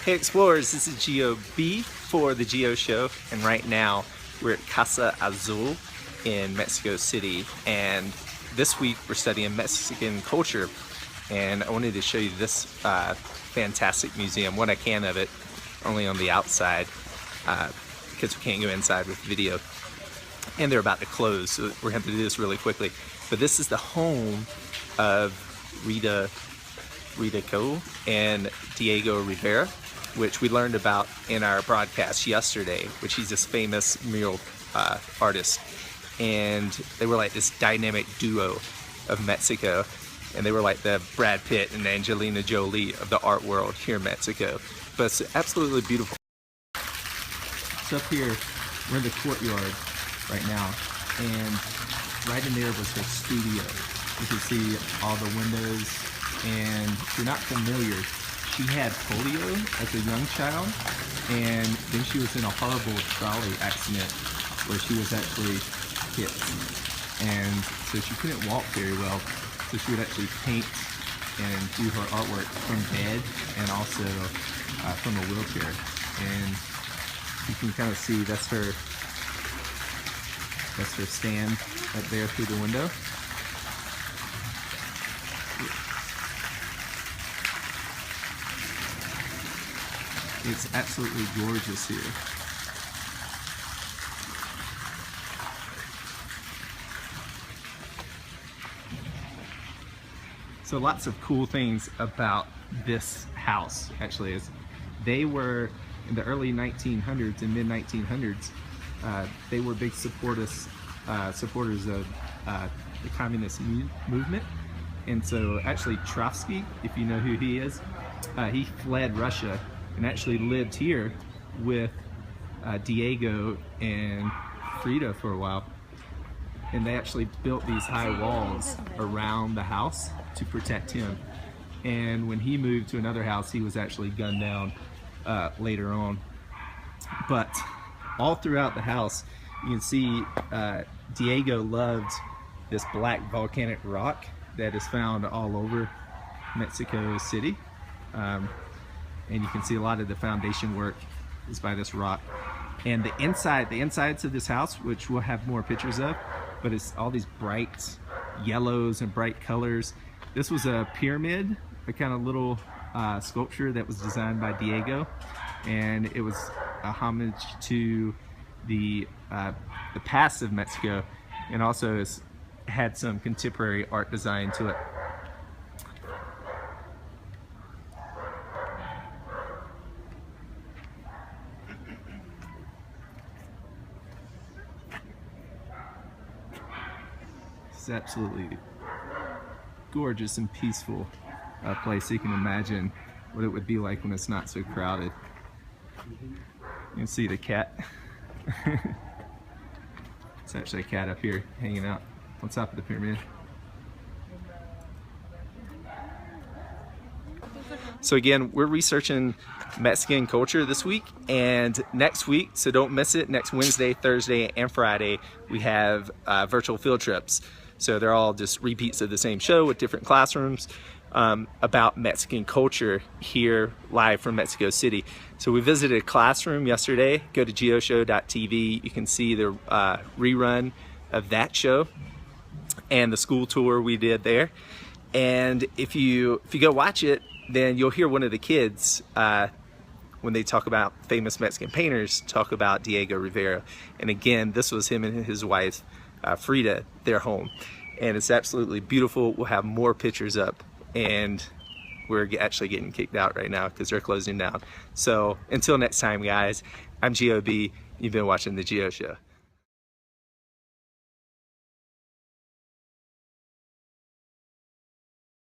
Hey Explorers, this is Geo B for the Geo Show, and right now we're at Casa Azul in Mexico City, and this week we're studying Mexican culture, and I wanted to show you this fantastic museum, what I can of it, only on the outside because we can't go inside with video, and they're about to close, so we're going to have to do this really quickly. But this is the home of Rita and Diago Rivera, which we learned about in our broadcast yesterday, which he's this famous mural artist. And they were like this dynamic duo of Mexico. And they were like the Brad Pitt and Angelina Jolie of the art world here in Mexico. But it's absolutely beautiful. So up here, we're in the courtyard right now. And right in there was her studio. You can see all the windows. And if you're not familiar, she had polio as a young child, and then she was in a horrible trolley accident where she was actually hit. And so she couldn't walk very well, so she would actually paint and do her artwork from bed and also from a wheelchair. And you can kind of see that's her stand up there through the window. It's absolutely gorgeous here. So lots of cool things about this house actually is they were in the early 1900s and mid 1900s. They were big supporters of the communist movement. And so actually Trotsky, if you know who he is, he fled Russia and actually lived here with Diago and Frita for a while. And they actually built these high walls around the house to protect him. And when he moved to another house, he was actually gunned down later on. But all throughout the house, you can see Diago loved this black volcanic rock that is found all over Mexico City. And you can see a lot of the foundation work is by this rock. And the insides of this house, which we'll have more pictures of, but it's all these bright yellows and bright colors. This was a pyramid, a kind of little sculpture that was designed by Diago, and it was a homage to the past of Mexico, and also had some contemporary art design to it. It's absolutely gorgeous and peaceful place. So you can imagine what it would be like when it's not so crowded. You can see the cat. It's actually a cat up here hanging out on top of the pyramid. So again, we're researching Mexican culture this week, and next week, so don't miss it, next Wednesday, Thursday, and Friday, we have virtual field trips. So they're all just repeats of the same show with different classrooms about Mexican culture here live from Mexico City. So we visited a classroom yesterday. Go to geoshow.tv. You can see the rerun of that show and the school tour we did there. And if you go watch it, then you'll hear one of the kids when they talk about famous Mexican painters talk about Diago Rivera. And again, this was him and his wife Frita, their home, and it's absolutely beautiful. We'll have more pictures up, and we're actually getting kicked out right now because they're closing down. So until next time, guys, I'm Geo B. You've been watching the Geo Show.